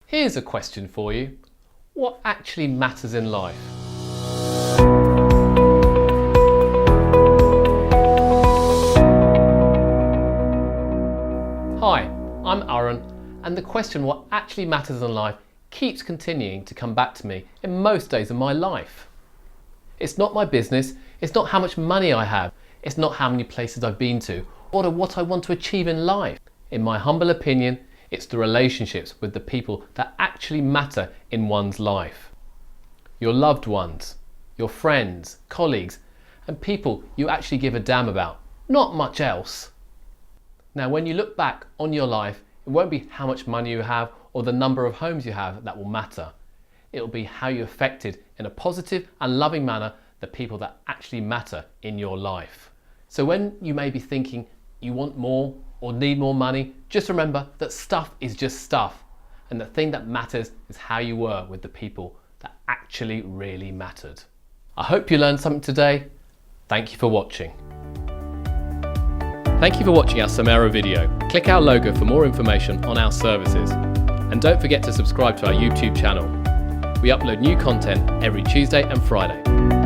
Here's a question for you. What actually matters in life? Hi, I'm Arun, and the question what actually matters in life keeps continuing to come back to me in most days of my life. It's not my business, it's not how much money I have, it's not how many places I've been to, or what I want to achieve in life. In my humble opinion, it's the relationships with the people that actually matter in one's life. Your loved ones, your friends, colleagues, and people you actually give a damn about, not much else. Now, when you look back on your life, it won't be how much money you have or the number of homes you have that will matter. It will be how you affected in a positive and loving manner the people that actually matter in your life. So when you may be thinking you want more or need more money, just remember that stuff is just stuff, and the thing that matters is how you were with the people that actually really mattered. I hope you learned something today. Thank you for watching. Thank you for watching our Samera video. Click our logo for more information on our services. And don't forget to subscribe to our YouTube channel. We upload new content every Tuesday and Friday.